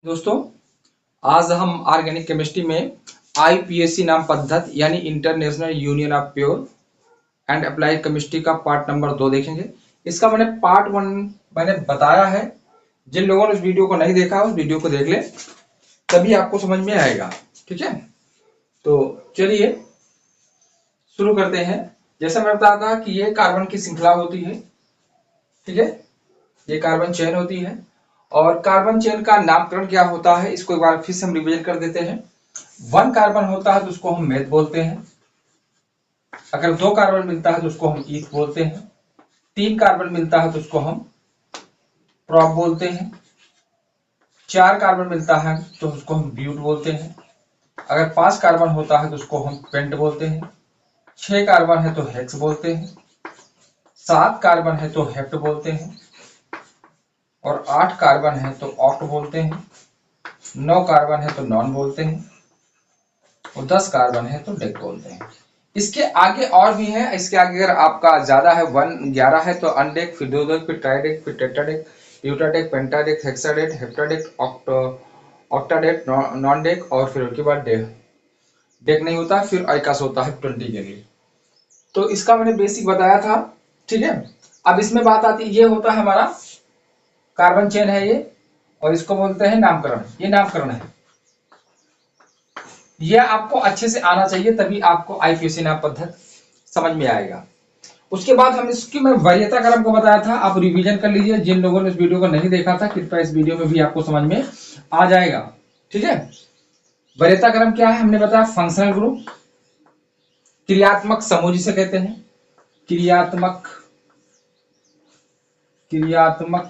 दोस्तों, आज हम ऑर्गेनिक केमिस्ट्री में आईपीएससी नाम पद्धति यानी international union of pure and applied chemistry का पार्ट नंबर 2 देखेंगे। इसका मैंने पार्ट 1 मैंने बताया है। जिन लोगों ने उस वीडियो को नहीं देखा उस वीडियो को देख ले, तभी आपको समझ में आएगा। ठीक है, तो चलिए शुरू करते हैं। जैसा मैं बताया था कि ये कार्बन की श्रृंखला होती है। ठीक है, ये कार्बन चेन होती है और कार्बन चेन का नामकरण क्या होता है इसको एक बार फिर से हम रिवीजन कर देते हैं। 1 कार्बन होता है तो उसको हम मेथ बोलते हैं। अगर 2 कार्बन मिलता है तो उसको हम ईथ बोलते हैं। 3 कार्बन मिलता है तो उसको हम प्रोप बोलते हैं। 4 कार्बन मिलता है तो उसको हम ब्यूट बोलते हैं। अगर 5 कार्बन होता है तो उसको हम पेंट बोलते हैं। 6 कार्बन है तो हेक्स बोलते हैं। 7 कार्बन है तो हेप्ट बोलते हैं और 8 कार्बन है तो ऑक्ट बोलते हैं। 9 कार्बन है तो नॉन बोलते हैं और 10 कार्बन है तो डेक बोलते हैं। इसके आगे और भी है। इसके आगे अगर आपका ज्यादा है 11 है तो अनडेक, फिर 2 फिर ट्राइडेक, फिर टेट्राडेक, यूटाडेक, पेंटाडेक, हेक्साडेक, हेप्टाडेक, ऑक्टाडेक, नॉन डेक और फिर उसके बाद डेक नहीं होता, फिर आइकास होता है 20 के लिए। तो इसका मैंने बेसिक बताया था। ठीक है, अब इसमें बात आती है, ये होता है हमारा कार्बन चेन है ये, और इसको बोलते हैं नामकरण। ये नामकरण है, ये आपको अच्छे से आना चाहिए, तभी आपको आईपीएससी नाम पद्धति समझ में आएगा। उसके बाद हम इसकी मैं वरीयता क्रम को बताया था, आप रिवीजन कर लीजिए। जिन लोगों ने इस वीडियो को नहीं देखा था, कृपया इस वीडियो में भी आपको समझ में आ जाएगा। ठीक है, वरीयता क्रम क्या है हमने बताया। फंक्शनल ग्रुप, क्रियात्मक समूह जिसे कहते हैं, क्रियात्मक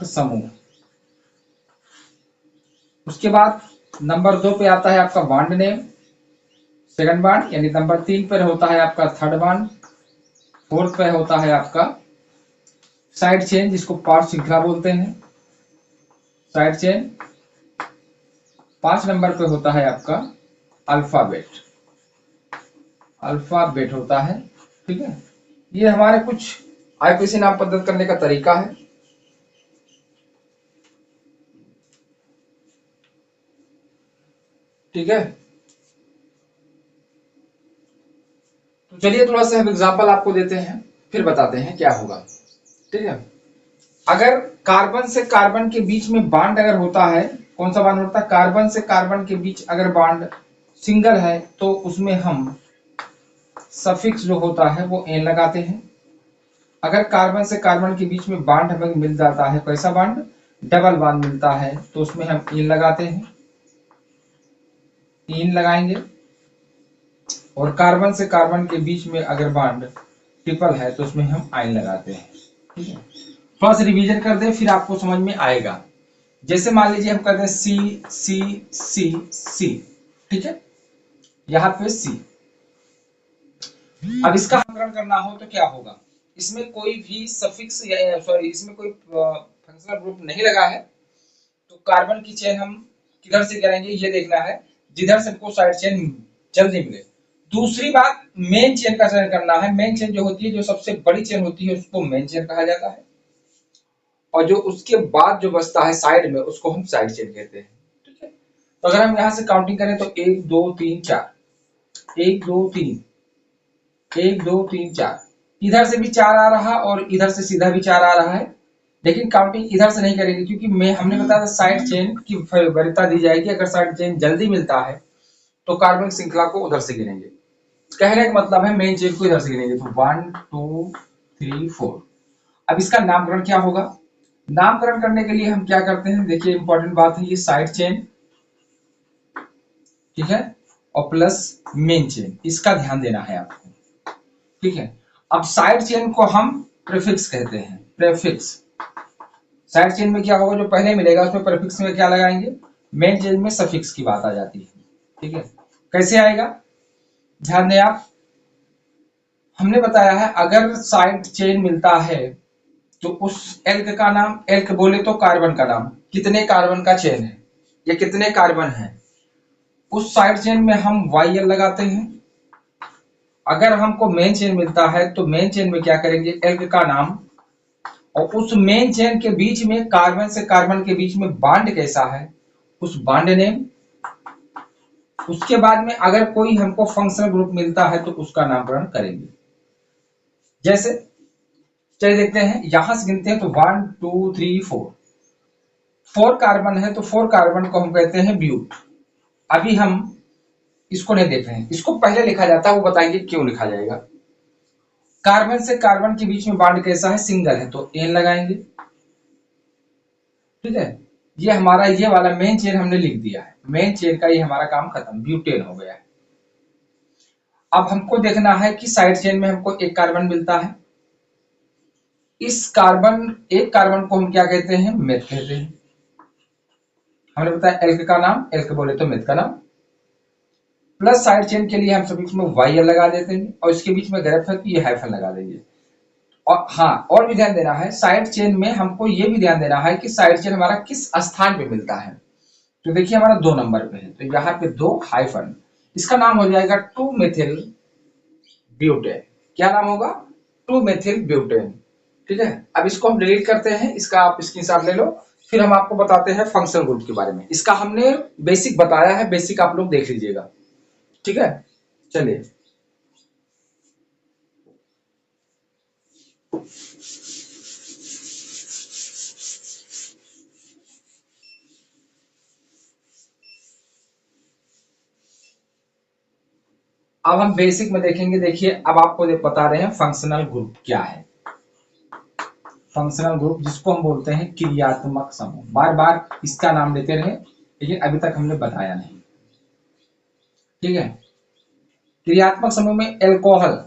समूह। उसके बाद नंबर 2 पे आता है आपका बॉन्ड नेम, सेकंड बॉन्ड, यानी नंबर 3 पर होता है आपका थर्ड बॉन्ड, 4th पे होता है आपका साइड चेन जिसको पार्ट श्रृंखला बोलते हैं, साइड चेन। 5 नंबर पे होता है आपका अल्फाबेट होता है। ठीक है, ये हमारे कुछ आईपीएससी नाम पद्धति करने का तरीका है। ठीक है, तो चलिए थोड़ा सा हम एग्जांपल आपको देते हैं, फिर बताते हैं क्या होगा। ठीक है, अगर कार्बन से कार्बन के बीच में बॉन्ड अगर होता है, कौन सा बॉन्ड होता है, कार्बन से कार्बन के बीच अगर बॉन्ड सिंगल है तो उसमें हम सफिक्स जो होता है वो एन लगाते हैं। अगर कार्बन से कार्बन के बीच में बॉन्ड हमें मिल जाता है, कैसा बॉन्ड, डबल बॉन्ड मिलता है, तो उसमें हम इन लगाते हैं, इन लगाएंगे। और कार्बन से कार्बन के बीच में अगर बॉन्ड ट्रिपल है तो उसमें हम आइन लगाते हैं। ठीक है, थोड़ा सा रिवीजन कर दें फिर आपको समझ में आएगा। जैसे मान लीजिए हम कर दें सी सी सी सी। ठीक है, यहां पे सी। अब इसका नामकरण करना हो तो क्या होगा, इसमें कोई भी सफिक्स या सॉरी इसमें कोई फंक्शनल ग्रुप नहीं लगा है, तो कार्बन की चेन हम किधर से करेंगे ये देखना है, जिधर से हमको साइड चेन जल्दी मिले। दूसरी बात, मेन चेन का चयन करना है। मेन चेन जो होती है, जो सबसे बड़ी चेन होती है, उसको मेन चेन कहा जाता है, और जो उसके बाद जो बचता है साइड में उसको हम साइड चेन कहते हैं। ठीक है, तो अगर हम यहां से काउंटिंग करें तो 1 2 3 4, 1 2 3, 1 2 3 4, इधर से भी 4 आ रहा और इधर से सीधा भी 4 आ रहा है, लेकिन काउंटिंग इधर से नहीं करेंगे क्योंकि हमने बताया था साइड चेन की वरीयता दी जाएगी। अगर साइड चेन जल्दी मिलता है तो कार्बनिक श्रृंखला को उधर से गिनेंगे। कहने का मतलब है मेन चेन को इधर से गिनेंगे, तो 1 2 3 4। अब इसका नामकरण क्या होगा, नामकरण करने के लिए हम क्या करते हैं, देखिए इंपॉर्टेंट बात है, ये साइड चेन, ठीक है, और प्लस मेन चेन, इसका ध्यान देना है आपको। ठीक है, अब साइड चेन को हम प्रीफिक्स कहते हैं, प्रीफिक्स। साइड चेन में क्या होगा, जो पहले मिलेगा उसमें प्रीफिक्स में क्या लगाएंगे, मेन चेन में सफिक्स की बात आ जाती है। ठीक है, कैसे आएगा, ध्यान दें आप। हमने बताया है अगर साइड चेन मिलता है तो उस एल्क का नाम, एल्क बोले तो कार्बन का नाम, कितने कार्बन का चेन है या कितने कार्बन है, उस साइड चेन में हम YL लगाते हैं। अगर हमको मेन चेन मिलता है तो मेन चेन में क्या करेंगे, एल्क का नाम, और उस मेन चेन के बीच में कार्बन से कार्बन के बीच में बॉन्ड कैसा है उस बॉन्ड नेम, उसके बाद में अगर कोई हमको फंक्शनल ग्रुप मिलता है तो उसका नामकरण करेंगे। जैसे चलिए देखते हैं, यहां से गिनते हैं तो 1 2 3 4, 4 कार्बन है तो 4 कार्बन को हम कहते हैं ब्यूट। अभी हम इसको नहीं देख रहे हैं, इसको पहले लिखा जाता है, वो बताएंगे क्यों लिखा जाएगा। कार्बन से कार्बन के बीच में बॉन्ड कैसा है, सिंगल है तो एन लगाएंगे। ठीक है, ये हमारा ये वाला मेन चेन हमने लिख दिया है, मेन चेन का ये हमारा काम खत्म, ब्यूटेन हो गया है। अब हमको देखना है कि साइड चेन में हमको एक कार्बन मिलता है, इस कार्बन एक कार्बन को हम क्या कहते हैं, मेथ कहते हैं। हमने बताया एल्क का नाम, एल्क बोले तो मेथ का नाम। प्लस साइड चेन के लिए हम सफिक्स में वाई लगा देते हैं और इसके बीच में गैप है तो ये हाइफन लगा देंगे। और हाँ, और भी ध्यान देना है, साइड चेन में हमको ये भी ध्यान देना है कि साइड चेन हमारा किस स्थान पे मिलता है। तो देखिए हमारा 2 नंबर पे है तो यहाँ पे 2 हाइफन, इसका नाम हो जाएगा 2 मेथिल ब्यूटेन। क्या नाम होगा, 2 मेथिल ब्यूटेन। ठीक है, अब इसको हम डिलीट करते हैं, इसका आप स्क्रीनशॉट ले लो, फिर हम आपको बताते हैं फंक्शनल ग्रुप के बारे में। इसका हमने बेसिक बताया है, बेसिक आप लोग देख लीजिएगा। ठीक है, चलिए अब हम बेसिक में देखेंगे। देखिए अब आपको बता रहे हैं फंक्शनल ग्रुप क्या है। फंक्शनल ग्रुप जिसको हम बोलते हैं क्रियात्मक समूह, बार बार इसका नाम लेते रहे लेकिन अभी तक हमने बताया नहीं। ठीक है, क्रियात्मक समूह में एल्कोहल,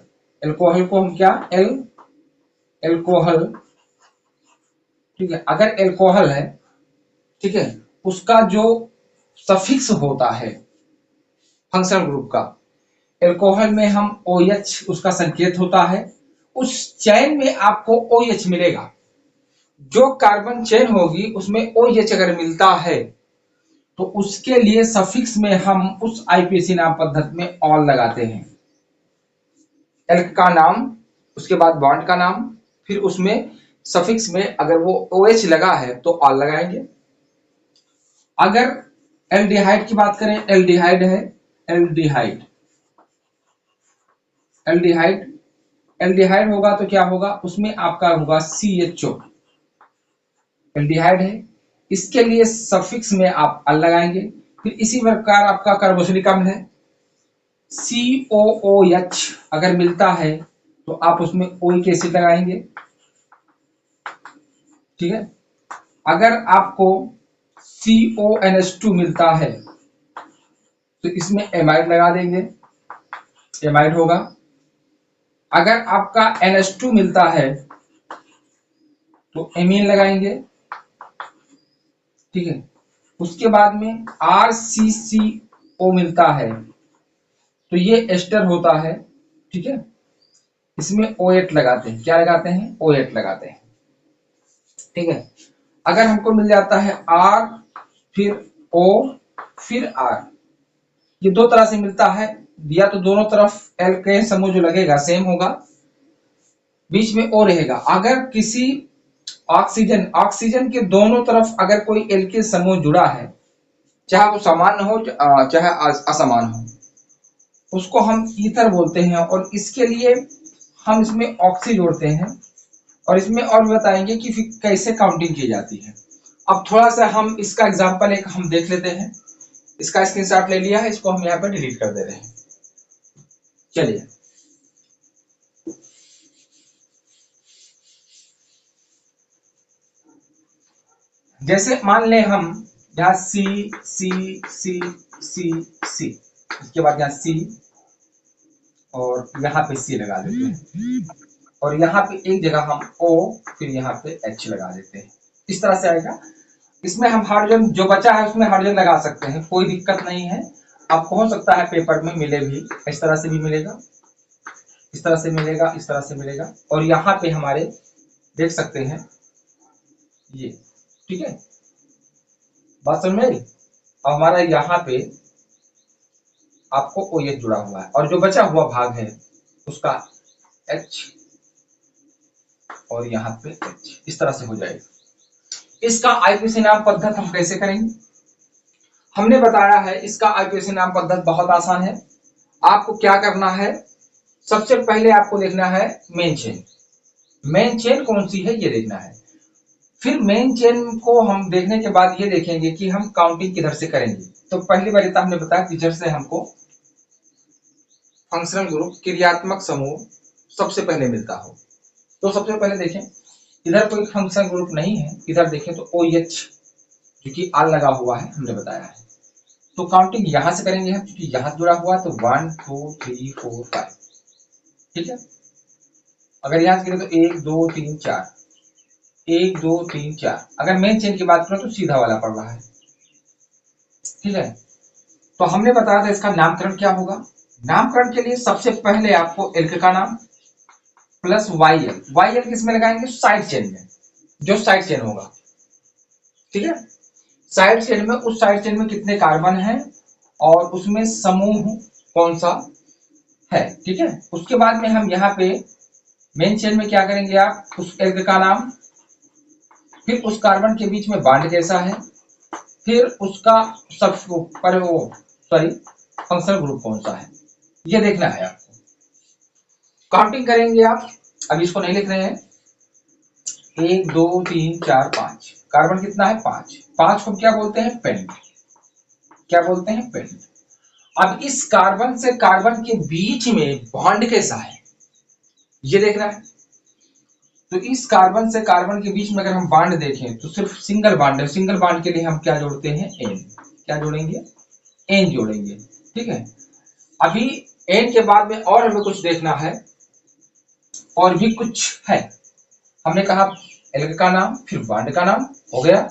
एल्कोहल को हम क्या एल्कोहल। ठीक है, अगर एल्कोहल है, ठीक है, उसका जो सफिक्स होता है फंक्शनल ग्रुप का, एल्कोहल में हम OH उसका संकेत होता है, उस चैन में आपको OH मिलेगा। जो कार्बन चेन होगी उसमें OH अगर मिलता है तो उसके लिए सफिक्स में हम उस IPC नाम पद्धति में ऑल लगाते हैं। एल्क का नाम, उसके बाद बॉन्ड का नाम, फिर उसमें सफिक्स में अगर वो OH लगा है तो ऑल लगाएंगे। अगर एल्डिहाइड की बात करें, एल्डिहाइड है, एल्डिहाइड एल्डिहाइड एल्डिहाइड होगा तो क्या होगा, उसमें आपका होगा CHO, एल्डिहाइड है, इसके लिए सफिक्स में आप अल लगाएंगे। फिर इसी प्रकार आपका कार्बोक्सिलिक अम्ल है, COOH अगर मिलता है तो आप उसमें ओइक एसिड लगाएंगे। ठीक है, अगर आपको CONH2 मिलता है तो इसमें एमाइड लगा देंगे, एमाइड होगा। अगर आपका NH2 मिलता है तो एमीन लगाएंगे। ठीक है, उसके बाद में RCCO मिलता है तो ये एस्टर होता है। ठीक है, इसमें O8 लगाते हैं, क्या लगाते हैं, O8 लगाते हैं। ठीक है, अगर हमको मिल जाता है R फिर O फिर R, ये 2 तरह से मिलता है, दिया तो दोनों तरफ एल्केन समूह जो लगेगा सेम होगा, बीच में O रहेगा। अगर किसी ऑक्सीजन के दोनों तरफ अगर कोई एल्केन समूह जुड़ा है, चाहे वो समान हो चाहे असमान हो, उसको हम ईथर बोलते हैं। और इसके लिए हम इसमें ऑक्सी जोड़ते हैं और इसमें और बताएंगे कि फिर कैसे काउंटिंग की जाती है। अब थोड़ा सा हम इसका एग्जांपल एक हम देख लेते हैं। इसका स्क्रीनशॉट ले लिया है, इसको हम यहाँ पे डिलीट कर दे रहे हैं। चलिए जैसे मान लें हम यहाँ C C C C C, इसके बाद यहाँ C और यहाँ पे C लगा देते हैं और यहाँ पे एक जगह हम O फिर यहाँ पे H लगा देते हैं। इस तरह से आएगा। इसमें हम हाइड्रोजन जो बचा है उसमें हाइड्रोजन लगा सकते हैं, कोई दिक्कत नहीं है। आपको हो सकता है पेपर में मिले भी, इस तरह से भी मिलेगा, इस तरह से मिलेगा, इस तरह से मिलेगा। और यहाँ पे हमारे देख सकते हैं ये। ठीक है, बात समझ में आई। और हमारा यहाँ पे आपको OH जुड़ा हुआ है और जो बचा हुआ भाग है उसका H और यहाँ पे H, इस तरह से हो जाएगा। इसका IPC नाम पद्धति हम कैसे करेंगे, हमने बताया है इसका आईपीएसी नाम पद्धति बहुत आसान है। आपको क्या करना है, सबसे पहले आपको देखना है मेन चेन। मेन चेन कौन सी है ये देखना है। फिर मेन चेन को हम देखने के बाद ये देखेंगे कि हम काउंटिंग किधर से करेंगे। तो पहली बार इतना हमने बताया कि जैसे हमको फंक्शनल ग्रुप क्रियात्मक समूह सबसे पहले मिलता हो। तो सबसे पहले देखें, इधर कोई फंक्शनल ग्रुप नहीं है, इधर देखें तो OH जो कि आल लगा हुआ है हमने बताया है। तो काउंटिंग यहां से करेंगे हम, क्योंकि यहां जुड़ा हुआ है तो 1 2 3 4 5। ठीक है, अगर यहां से करें तो 1 2 3 4, 1 2 3 4। अगर मेन चेन की बात करें तो सीधा वाला पड़ रहा है। ठीक है, तो हमने बताया था इसका नामकरण क्या होगा। नामकरण के लिए सबसे पहले आपको एल्क का नाम प्लस YL। YL किस में लगाएंगे, साइड चेन में, जो साइड चेन होगा। ठीक है, साइड चेन में, उस साइड चेन में कितने कार्बन हैं और उसमें समूह कौन सा है। ठीक है, उसके बाद में हम यहाँ पे मेन चेन में क्या करेंगे, आप उस एल्क का नाम, फिर उस कार्बन के बीच में बॉन्ड कैसा है, फिर उसका सब पर वो सॉरी फंक्शनल ग्रुप कौन सा है, ये देखना है आपको। काउंटिंग करेंगे आप, अब इसको नहीं लिख रहे हैं। 1 2 3 4 5, कार्बन कितना है 5। 5 को क्या बोलते हैं, पेंट। क्या बोलते हैं, पेंट। अब इस कार्बन से कार्बन के बीच में बॉन्ड कैसा है ये देखना है। तो इस कार्बन से कार्बन के बीच में अगर हम बॉन्ड देखें तो सिर्फ सिंगल बॉन्ड है। सिंगल बॉन्ड के लिए हम क्या जोड़ते हैं, एन। क्या जोड़ेंगे, एन जोड़ेंगे। ठीक है, अभी एन के बाद में और हमें कुछ देखना है, और भी कुछ है। हमने कहा एल्क का नाम, फिर बॉन्ड का नाम हो गया।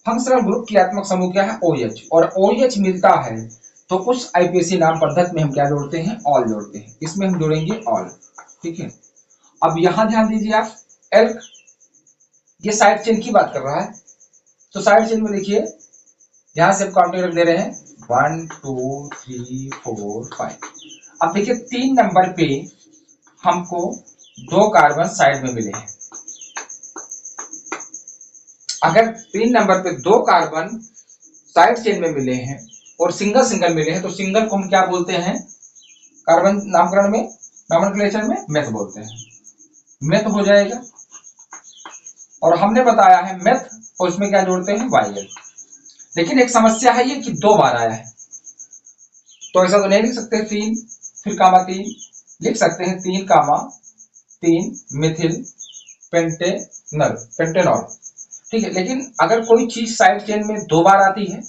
फंक्शनल ग्रुप क्रियात्मक समूह क्या है, OH, और OH मिलता है तो उस आईपीएसी नाम पद्धति में हम क्या जोड़ते हैं, ऑल जोड़ते हैं। इसमें हम जोड़ेंगे ऑल। ठीक है, अब यहां ध्यान दीजिए आप, एल्क ये साइड चेन की बात कर रहा है। तो साइड चेन में देखिए, यहां से काउंटिंग रख दे रहे हैं 1 2 3 4 5। अब देखिए 3 नंबर पे हमको 2 कार्बन साइड में मिले हैं। अगर 3 नंबर पे 2 कार्बन साइड चेन में मिले हैं और सिंगल सिंगल मिले हैं, तो सिंगल को हम क्या बोलते हैं, कार्बन नामकरण में, नॉमेनक्लेचर में मेथ बोलते हैं। मेथ हो जाएगा। और हमने बताया है मेथ, और उसमें क्या जोड़ते हैं, YL। लेकिन एक समस्या है ये कि 2 बार आया है, तो ऐसा तो नहीं लिख सकते 3 फिर कामा 3, लिख सकते हैं 3 कामा 3 मिथिल पेंटेनल पेंटेनॉल। ठीक है, लेकिन अगर कोई चीज साइड चेन में 2 बार आती है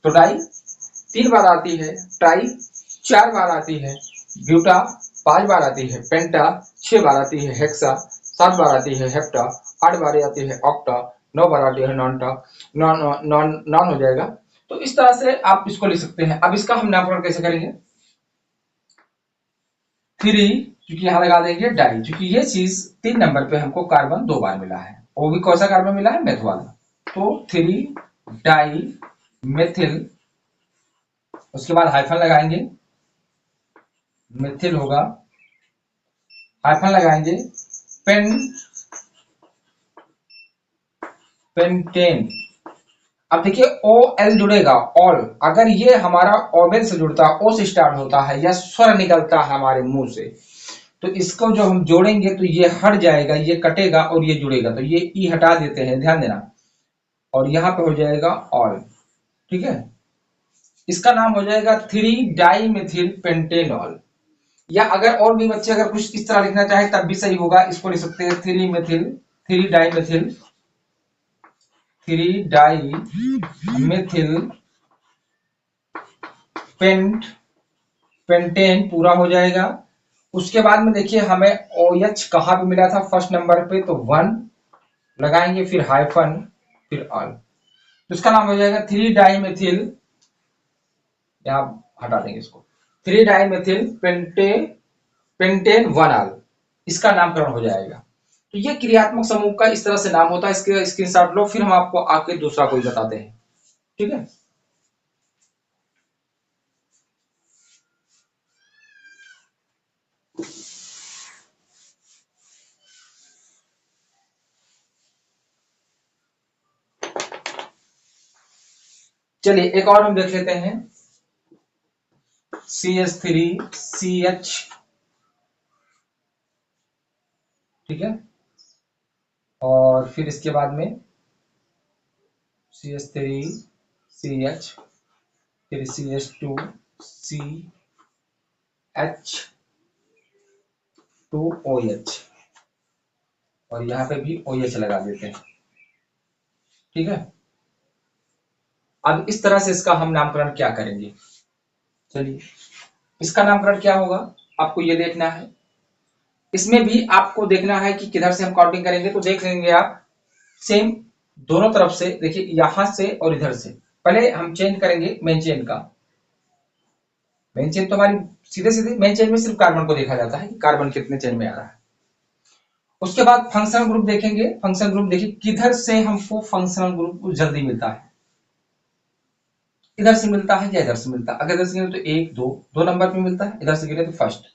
तो डाई, 3 बार आती है ट्राई, 4 बार आती है ब्यूटा, 5 बार आती है पेंटा, 6 बार आती है हेक्सा, 7 बार आती है हेप्टा, 8 बार आती है ऑक्टा, 9 बार आती है नॉनटा, नॉन नॉन नॉन हो जाएगा। तो इस तरह से आप इसको लिख सकते हैं। अब इसका हम नामकरण कैसे करेंगे, 3, क्योंकि यहां लगा देंगे डाई, क्योंकि ये चीज 3 नंबर पे हमको कार्बन 2 बार मिला है, वो भी कौन सा कार्बन मिला है, मेथ वाला। तो 3 डाई मेथिल, उसके बाद हाइफन लगाएंगे, मिथिल होगा, हाइफन लगाएंगे, पेन पेंटेन। अब देखिए OL जुड़ेगा, ऑल। अगर ये हमारा ओवेल से जुड़ता है, ओ से स्टार्ट होता है, या स्वर निकलता है हमारे मुंह से, तो इसको जो हम जोड़ेंगे तो ये हट जाएगा, ये कटेगा और ये जुड़ेगा, तो ये ई हटा देते हैं, ध्यान देना, और यहां पे हो जाएगा ऑल। ठीक है, इसका नाम हो जाएगा 3 डाई मिथिल पेंटेनॉल। या अगर और भी बच्चे अगर कुछ इस तरह लिखना चाहे तब भी सही होगा, इसको लिख सकते हैं 3 methyl 3 di methyl 3 di methyl pent pentane पूरा हो जाएगा। उसके बाद में देखिए हमें OH कहां पे मिला था, फर्स्ट नंबर पे, तो 1 लगाएंगे, फिर हाइफन, फिर ऑल, तो इसका नाम हो जाएगा 3 डाई मिथिल, यहां हटा देंगे इसको, 3 डाई मिथिल पेंटेन 1 ऑल, इसका नामकरण हो जाएगा। तो ये क्रियात्मक समूह का इस तरह से नाम होता है। इसके स्क्रीनशॉट लो, फिर हम आपको आके दूसरा कोई बताते हैं। ठीक है, चलिए एक और हम देख लेते हैं, CH3CH, ठीक है, और फिर इसके बाद में CH3CH, फिर CH2CH2OH, और यहाँ पे भी OH लगा देते हैं, ठीक है। अब इस तरह से इसका हम नामकरण क्या करेंगे, चलिए इसका नामकरण क्या होगा आपको ये देखना है। इसमें भी आपको देखना है कि किधर से हम काउंटिंग करेंगे, तो देख लेंगे आप सेम दोनों तरफ से, देखिए यहां से और इधर से। पहले हम चेंज करेंगे मेन चेन का। मेन चेन तो हमारी सीधे सीधे मेन चेन में सिर्फ कार्बन को देखा जाता है कि कार्बन कितने चेन में आ रहा है। उसके बाद फंक्शनल ग्रुप देखेंगे। फंक्शनल ग्रुप देखिए किधर से हमको फंक्शनल ग्रुप जल्दी मिलता है, इधर से मिलता है या इधर से मिलता है। अगर इधर से गिरे तो 1 2 नंबर पे मिलता है, इधर से गिरे तो फर्स्ट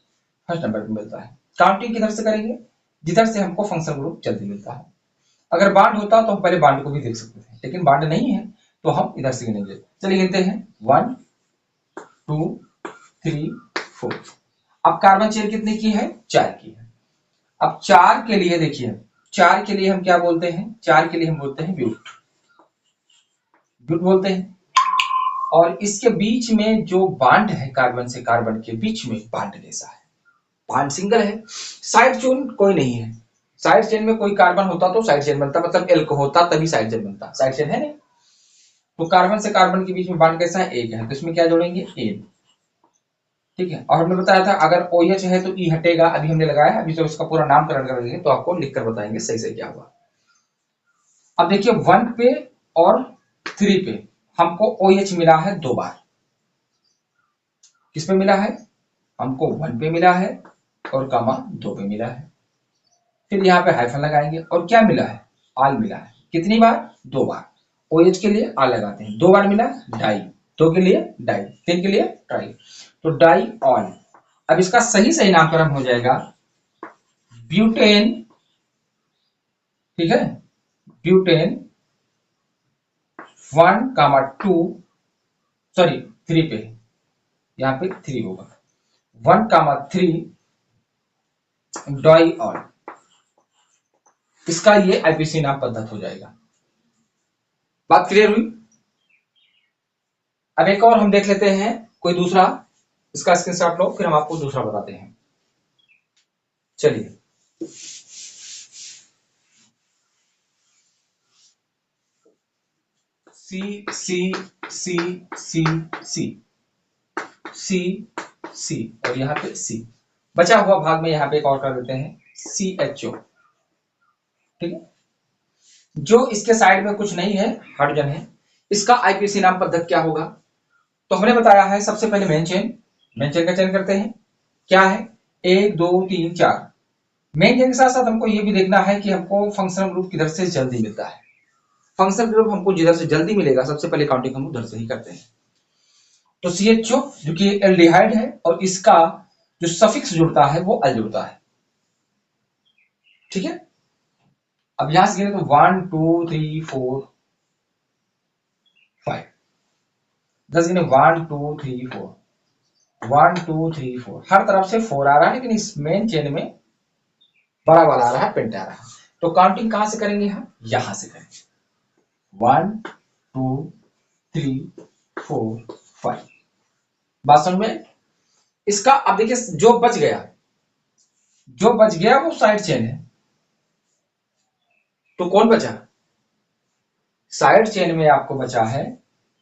नंबर पे मिलता है। काउंटिंग किधर से करेंगे, जिधर से हमको फंक्शनल ग्रुप जल्दी मिलता है। अगर बांड होता तो हम पहले बांड को भी देख सकते थे, लेकिन बांड नहीं है तो हम इधर से गिनेंगे। चलिए गिनते हैं 1 2 3 4। अब कार्बन चेन कितने की है, 4 की है। अब 4 के लिए देखिए, 4 के लिए हम क्या बोलते हैं, 4 के लिए हम बोलते हैं ब्यूट, ब्यूट बोलते हैं। और इसके बीच में जो बांड है कार्बन से कार्बन के बीच में, बांड जैसा है, बांड सिंगल है, साइड चेन कोई नहीं है। साइड चेन में कोई कार्बन होता तो साइड चेन बनता, मतलब एल्क होता तभी साइड चेन बनता, साइड चेन है नहीं। तो कार्बन से कार्बन के बीच में बांड कैसा है, एक है, तो इसमें क्या जोड़ेंगे, एन, ठीक है। और हमने बताया था अगर OH है तो E हटेगा, अभी हमने लगाया है, अभी तो इसका पूरा नामकरण करेंगे तो आपको लिखकर बताएंगे सही से क्या हुआ। अब देखिए 1 पे और 3 पे हमको OH मिला है 2 बार। किस पे मिला है, हमको 1 पे मिला है और कामा 2 पे मिला है। फिर यहाँ पे हाइफन लगाएंगे और क्या मिला है, आल मिला है। कितनी बार, 2 बार। OH के लिए आल लगाते हैं, 2 बार मिला डाई, 2 के लिए डाई, 3 के लिए ट्राई, तो डाई ऑल। अब इसका सही सही नामकरण हो जाएगा ब्यूटेन, ठीक है, ब्यूटेन 1 2, सॉरी 3 पे, यहाँ पे 3 होगा, 1 3 डाई ऑल। इसका ये IPC नाम पद्धत हो जाएगा। बात क्लियर हुई। अब एक और हम देख लेते हैं कोई दूसरा, इसका स्क्रीनशॉट लो फिर हम आपको दूसरा बताते हैं। चलिए C C C C C C C और यहाँ पे C, बचा हुआ भाग में यहाँ पे एक और कर देते हैं CHO, ठीक है। जो इसके साइड में कुछ नहीं है, हाइड्रोजन है, इसका IPC नाम पद्धत क्या होगा, तो हमने बताया है सबसे पहले मेन चेन, मेन चेन का चयन करते हैं। क्या है, 1 2 3 4। मेन चेन के साथ साथ हमको ये भी देखना है कि हमको फंक्शनल ग्रुप किधर से जल्दी मिलता है। फंक्शनल ग्रुप हमको जिधर से जल्दी मिलेगा सबसे पहले काउंटिंग हम उधर से ही करते हैं। तो CHO जो कि एल्डिहाइड है और इसका जो सफिक्स जुड़ता है वो अल जुड़ता है, ठीक है। अब यहां से गिने तो 1 2 3 4 5, 10 गिने 1 2 3 4, 1 2 3 4, हर तरफ से 4 आ रहा है, लेकिन इस मेन चेन में बड़ा वाला आ रहा है, पेंट आ रहा है। तो काउंटिंग कहां से करेंगे हम, यहां से करेंगे, 1 2 3 4 5। बात समझ में। इसका अब देखिए जो बच गया, जो बच गया वो साइड चेन है, तो कौन बचा, साइड चेन में आपको बचा है,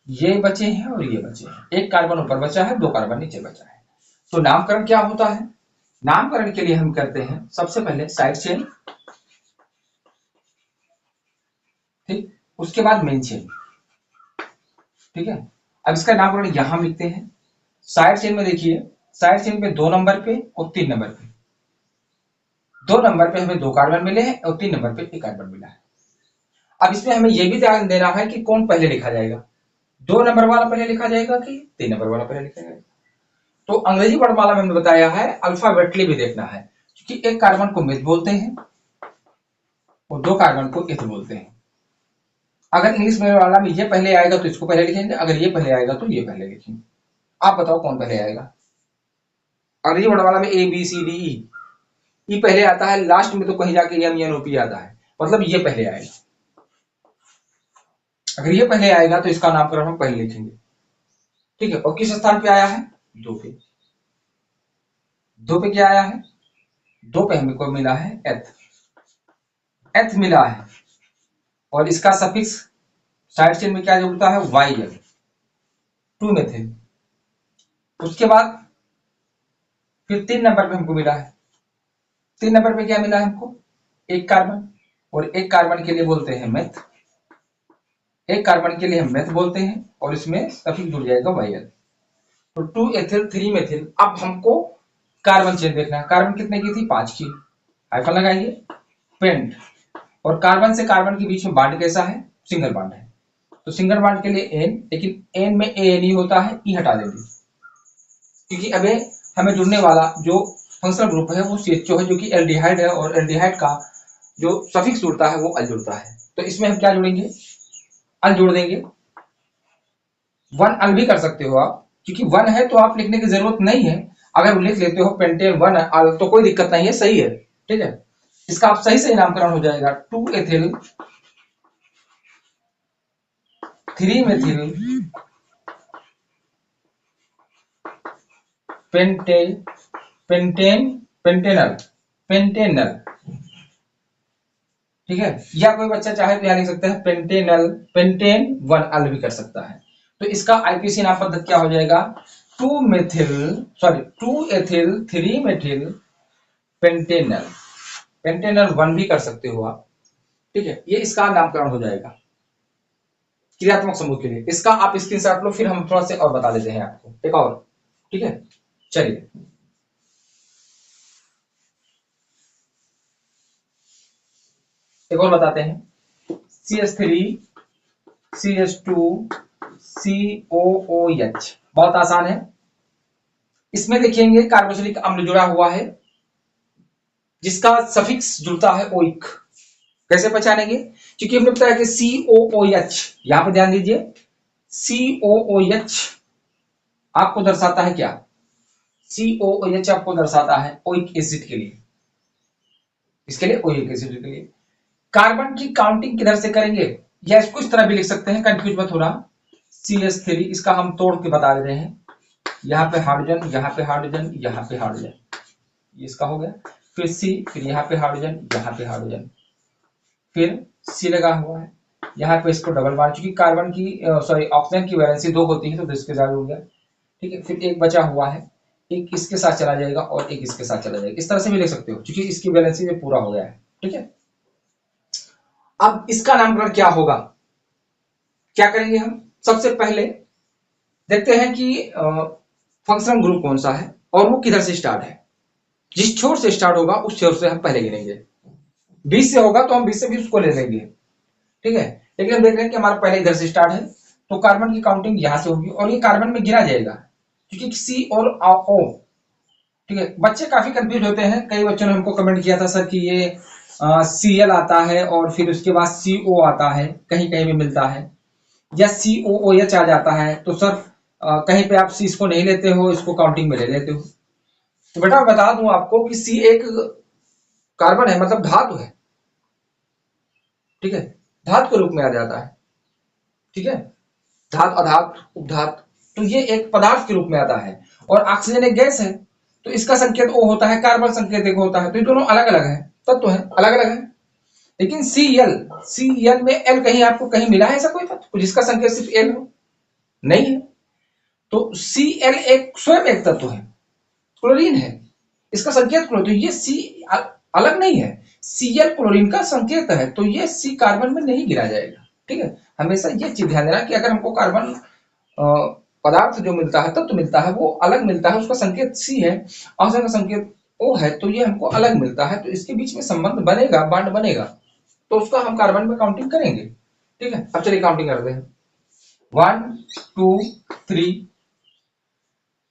ये बचे हैं और ये बचे हैं, एक कार्बन ऊपर बचा है, 2 कार्बन नीचे बचा है। तो नामकरण क्या होता है, नामकरण के लिए हम करते हैं सबसे पहले साइड चेन, ठीक, उसके बाद मेन चेन, ठीक है। अब इसका नामकरण यहां लिखते हैं। साइड चेन में देखिए, साइड चेन पे 2 नंबर पे और 3 नंबर पे, 2 नंबर पे हमें 2 कार्बन मिले हैं और 3 नंबर पे 1 कार्बन मिला है। अब इसमें हमें यह भी ध्यान देना है कि कौन पहले लिखा जाएगा, 2 नंबर वाला पहले लिखा जाएगा कि 3 नंबर वाला पहले लिखा जाएगा। तो अंग्रेजी वर्णमाला में हमने बताया है अल्फाबेटली भी देखना है, क्योंकि एक कार्बन को मिथ बोलते हैं और 2 कार्बन को इथ बोलते हैं। अगर इंग्लिश मीडियम वाला में ये पहले आएगा तो इसको पहले लिखेंगे, अगर ये पहले आएगा तो ये पहले लिखेंगे। आप बताओ कौन पहले आएगा। अगर ये बड़ा वाला में A B C D E पहले आता है, लास्ट में तो कहीं जाके एम एन ओ पी आता है, मतलब ये पहले आएगा। अगर ये पहले आएगा तो इसका नामकरण हम पहले लिखेंगे, ठीक है। और किस स्थान पे आया है, दो पे। दो पे क्या आया है, दो पे हमको मिला है एथ, एथ मिला है, और इसका सफिक्स साइड चेन में क्या जुड़ता है, वाई एल, टू मेथिल। उसके बाद फिर 3 नंबर पे हमको मिला है, 3 नंबर पे क्या मिला है हमको, एक कार्बन, और एक कार्बन के लिए बोलते हैं मेथ, एक कार्बन के लिए हम मेथ बोलते हैं, और इसमें सफिक्स जुड़ जाएगा वाई एल। तो 2 एथिल 3 मेथिल। अब हमको कार्बन चेन देखना है, कार्बन कितने की थी, 5 की। हाइफन लगाइए, पेंट, और कार्बन से कार्बन के बीच में बॉन्ड कैसा है, सिंगल बॉन्ड है, तो सिंगल बॉन्ड के लिए एन, लेकिन एन में ए एन ई होता है, ई हटा देंगे, क्योंकि अबे हमें जुड़ने वाला जो फंक्शनल ग्रुप है वो CHO है, जो कि एल्डिहाइड है, और एल्डिहाइड का जो सफिक्स जुड़ता है वो अल जुड़ता है। तो इसमें हम क्या जोड़ेंगे, अल जोड़ देंगे। वन अल भी कर सकते हो आप, क्योंकि वन है तो आप लिखने की जरूरत नहीं है। अगर लिख लेते हो पेंटेन वन अल तो कोई दिक्कत नहीं है, सही है, ठीक है। इसका आप सही से नामकरण हो जाएगा, 2 ethyl 3 methyl pent pentane pentanal pentanal, ठीक है। या कोई बच्चा चाहे तो यहाँ लिख सकता है पेंटेनल, पेंटेन वन अल भी कर सकता है। तो इसका आईपीसी नाम पद्धति क्या हो जाएगा, 2 ethyl 3 methyl Pantanal, Pantanal one भी कर सकते हो आप, ठीक है। ये इसका नामकरण हो जाएगा क्रियात्मक समूह के लिए। इसका आप स्क्रीनशॉट लो, फिर हम थोड़ा से और बता देते हैं आपको एक और, ठीक है। चलिए एक और बताते हैं, CH3 CH2 COOH, बहुत आसान है। इसमें देखेंगे कार्बोक्सिलिक अम्ल जुड़ा हुआ है, जिसका सफिक्स जुड़ता है ओइक। कैसे पहचानेंगे, क्योंकि हमने बताया कि COOH, यहां पर ध्यान दीजिए, COOH आपको दर्शाता है क्या, COOH आपको दर्शाता है ओइक एसिड के लिए, इसके लिए ओइक एसिड के लिए। कार्बन की काउंटिंग किधर से करेंगे, या इसको इस तरह भी लिख सकते हैं, कंफ्यूज मत होना। CH3 इसका हम तोड़ के बता दे रहे हैं, यहाँ पे हाइड्रोजन, यहाँ पे हाइड्रोजन, यहाँ पे हाइड्रोजन, ये इसका हो गया। फिर C, फिर यहाँ पे हाइड्रोजन, यहाँ पे हाइड्रोजन, फिर C लगा हुआ है, यहाँ पे इसको डबल बार, क्योंकि कार्बन की सॉरी ऑक्सीजन की वैलेंसी 2 होती है, तो 2 के साथ हो गया, ठीक है। फिर एक बचा हुआ है, एक इसके साथ चला जाएगा और एक इसके साथ चला जाएगा, इस तरह से भी लिख सकते हो, क्योंकि इसकी वैलेंसी में पूरा हो गया है, ठीक है। अब इसका नामकरण क्या होगा, क्या करेंगे हम, सबसे पहले देखते हैं कि फंक्शनल ग्रुप कौन सा है और वो किधर से स्टार्ट है। जिस छोर से स्टार्ट होगा उस छोर से हम पहले गिनेंगे, 20 से होगा तो हम 20 से भी उसको ले लेंगे, ठीक है। लेकिन हम देख रहे हैं कि हमारा पहले इधर से स्टार्ट है, तो कार्बन की काउंटिंग यहां से होगी, और ये कार्बन में गिना जाएगा, क्योंकि C और O, ठीक है। बच्चे काफी कंफ्यूज होते हैं, कई बच्चों ने हमको कमेंट किया था सर कि ये Cl आता है और फिर उसके बाद CO आता है, कहीं कहीं में मिलता है, या COOH आ जाता है, तो सर कहीं पे आप इसको नहीं लेते हो, इसको काउंटिंग में ले लेते हो। तो बेटा बता दूं आपको कि C एक कार्बन है, मतलब धातु है, ठीक है, धातु के रूप में आ जाता है, ठीक है। धातु अधातु उपधातु, तो ये एक पदार्थ के रूप में आता है, और ऑक्सीजन एक गैस है, तो इसका संकेत O होता है, कार्बन संकेत एक होता है, तो ये दोनों अलग अलग है, तत्व है अलग अलग है। लेकिन Cl में L कहीं आपको कहीं मिला है ऐसा कोई तत्व जिसका संकेत सिर्फ L हो, नहीं है। तो Cl एक स्वयं एक तत्व है, क्लोरीन है, इसका संकेत क्लोरीन, तो ये C अलग नहीं है, Cl क्लोरीन का संकेत है, तो ये C कार्बन में नहीं गिरा जाएगा, ठीक है। हमेशा ये चीज ध्यान देना कि अगर हमको कार्बन पदार्थ जो मिलता है, तत्व मिलता है, वो अलग मिलता है, उसका संकेत C है, ऑक्सीजन का संकेत O है, तो ये हमको अलग मिलता है, तो इसके बीच में संबंध बनेगा, बॉन्ड बनेगा, तो उसका हम कार्बन में काउंटिंग करेंगे, ठीक है। अब चलिए काउंटिंग करते हैं, 1 2 3।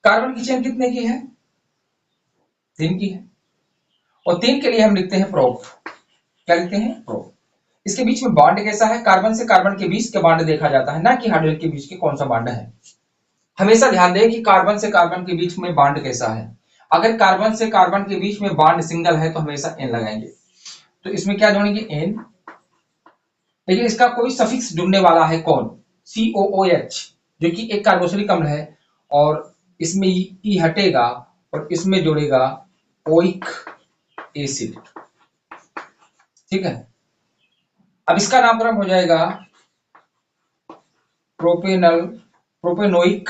कार्बन की चेन कितने की है, 3 की है, और 3 के लिए हम लिखते हैं प्रोप, क्या लिखते हैं, प्रोप। इसके बीच में बॉन्ड कैसा है, कार्बन से कार्बन के बीच का बॉन्ड देखा जाता है, ना कि हाइड्रोजन के बीच के कौन सा बॉन्ड है। हमेशा ध्यान दें कि कार्बन से कार्बन के बीच में बॉन्ड कैसा है। अगर कार्बन से कार्बन के बीच में बॉन्ड सिंगल है तो हमेशा एन लगाएंगे, तो इसमें क्या जोड़ेंगे, एन। लेकिन इसका कोई सफिक्स जुड़ने वाला है, कौन, COOH, जो कि एक कार्बोक्सिलिक अम्ल है, और इसमें ई हटेगा और इसमें जोड़ेगा ओइक एसिड। ठीक है, अब इसका नामकरण हो जाएगा प्रोपेनोइक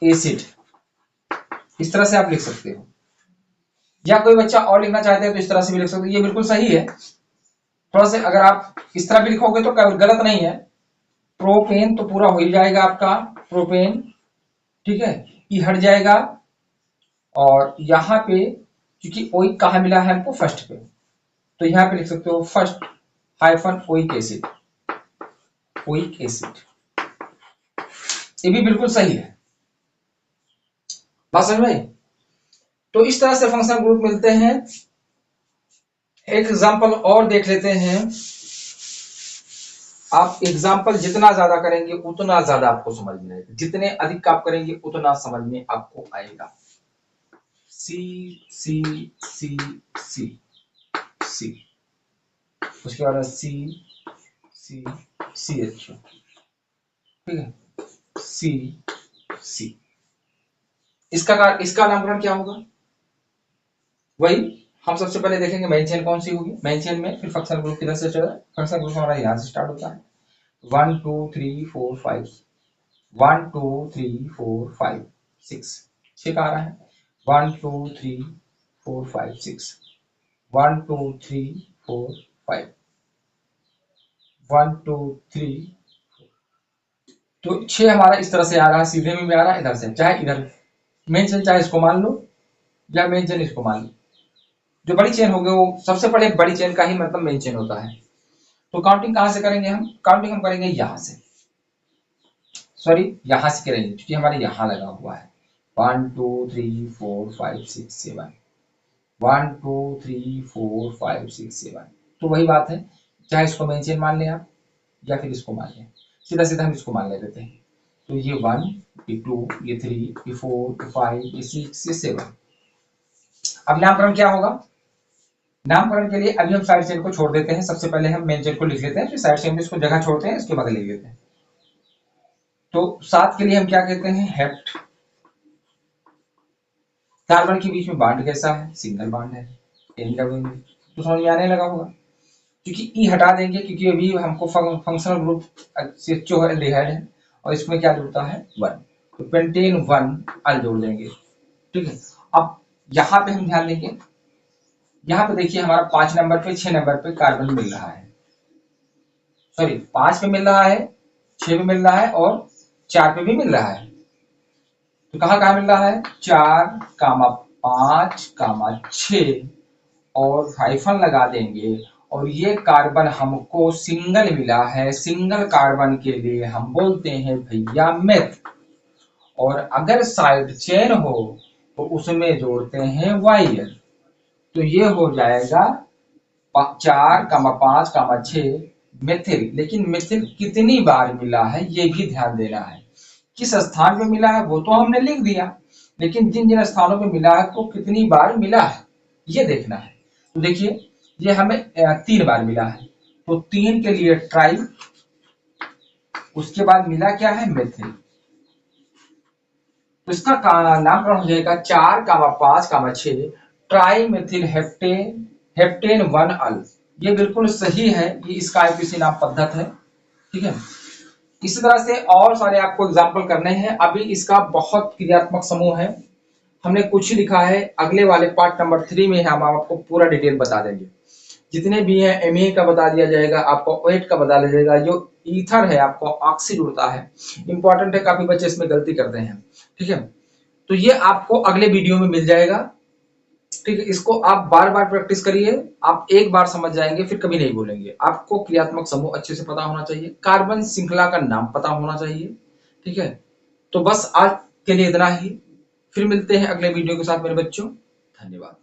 एसिड। इस तरह से आप लिख सकते हो, या कोई बच्चा और लिखना चाहते हैं तो इस तरह से भी लिख सकते हो, ये बिल्कुल सही है। थोड़ा सा अगर आप इस तरह भी लिखोगे तो गलत नहीं है। प्रोपेन तो पूरा हो ही जाएगा आपका, प्रोपेन, ठीक है, ये हट जाएगा, और यहाँ पे क्योंकि ओइक कहाँ मिला है हमको, फर्स्ट पे, तो यहाँ पे लिख सकते हो first hyphen oic acid, oic acid. ये भी बिल्कुल सही है, बात समझ में। तो इस तरह से फंक्शनल ग्रुप मिलते हैं। एक एग्जांपल और देख लेते हैं। आप एग्जांपल जितना ज्यादा करेंगे उतना ज्यादा आपको समझ में आएगा, जितने अधिक आप करेंगे उतना समझ में आपको आएगा। सी सी सी सी सी, उसके बाद सी सी सी एच, ठीक है, सी सी। इसका नामकरण क्या होगा, वही हम सबसे पहले देखेंगे मेन चेन कौन सी होगी, मेन चेन में फिर फंक्शनल ग्रुप किधर से चला। फंक्शनल ग्रुप हमारा यहां से स्टार्ट होता है, 1 2 3 4 5, 1 2 3 4 5 6, 6 का आ रहा है, 1 2 3 4 5 6, 1 2 3 4 5, 1 2 3, तो 6 हमारा इस तरह से आ रहा है, सीधे में भी आ रहा है इधर से, चाहे इधर मेन चेन, चाहे इसको मान लो या मेन चेन इसको मान लो। जो बड़ी चेन हो गई वो सबसे पहले बड़ी चेन का ही मतलब मेन चेन होता है। तो काउंटिंग कहां से करेंगे हम, काउंटिंग हम करेंगे यहां से, सॉरी यहां से करेंगे क्योंकि हमारे यहां लगा हुआ है। 1 2 3 4 5 6 7, 1 2 3 4 5 6 7। तो वही बात है, चाहे इसको मेन चेन मान लें आप या फिर इसको मान लें, सीधा सीधा हम इसको मान ले देते हैं। तो ये 1, ये 2, ये 3, ये 4, ये 5, ये 6, ये 7। अब नामकरण क्या होगा, नामकरण के लिए अभी हम साइड चेन को छोड़ देते हैं। सबसे पहले हम मेन चेन को लिख लेते हैं, फिर साइड चेन में इसको जगह छोड़ते हैं, इसके बाद लिख लेते हैं। तो 7 के लिए हम क्या कहते हैं, हेप्ट। कार्बन के बीच में बॉन्ड कैसा है, सिंगल बॉन्ड है, एन लगेंगे तो समझ में आने लगा होगा। क्योंकि ई हटा देंगे क्योंकि अभी हमको फंक्शनल ग्रुप CHO एल्डिहाइड है और इसमें क्या जुड़ता है 1, तो पेंटेन 1 अल जोड़ देंगे, ठीक है। अब यहाँ पे हम ध्यान देंगे, यहाँ पे देखिए हमारा 5 नंबर पे 6 नंबर पे कार्बन मिल रहा है, सॉरी 5 पे मिल रहा है, 6 पे मिल रहा है और 4 पे भी मिल रहा है। तो कहाँ कहाँ मिल रहा है, 4, 5, 6 और हाइफन लगा देंगे। और ये कार्बन हमको सिंगल मिला है, सिंगल कार्बन के लिए हम बोलते हैं भैया मेथ। और अगर साइड चेन हो तो उसमें जोड़ते हैं वाइल, तो ये हो जाएगा 4, 5, 6 मिथिल। लेकिन मिथिल कितनी बार मिला है ये भी ध्यान देना है, किस स्थान पे मिला है वो तो हमने लिख दिया, लेकिन जिन जिन स्थानों पे मिला है वो कितनी बार मिला है ये देखना है। तो देखिए ये हमें 3 बार मिला है, तो 3 के लिए ट्राई, उसके बाद मिला क्या है मेथिल, तो इसका नामकरण हो जाएगा 4, 5, 6 ट्राई मेथिल हेप्टेन 1 अल। ये बिल्कुल सही है, ये इसका IUPAC नाम पद्धत है, ठीक है। इसी तरह से और सारे आपको एग्जाम्पल करने हैं। अभी इसका बहुत क्रियात्मक समूह है, हमने कुछ ही लिखा है, अगले वाले पार्ट नंबर 3 में हम आपको पूरा डिटेल बता देंगे। जितने भी हैं एमए का बता दिया जाएगा, आपको ओएट का बता दिया जाएगा, जो ईथर है आपको ऑक्सी जुड़ता है, इंपॉर्टेंट है, काफी बच्चे इसमें गलती करते हैं, ठीक है। तो ये आपको अगले वीडियो में मिल जाएगा, ठीक है। इसको आप बार बार प्रैक्टिस करिए, आप एक बार समझ जाएंगे फिर कभी नहीं भूलेंगे। आपको क्रियात्मक समूह अच्छे से पता होना चाहिए, कार्बन श्रृंखला का नाम पता होना चाहिए, ठीक है। तो बस आज के लिए इतना ही, फिर मिलते हैं अगले वीडियो के साथ मेरे बच्चों, धन्यवाद।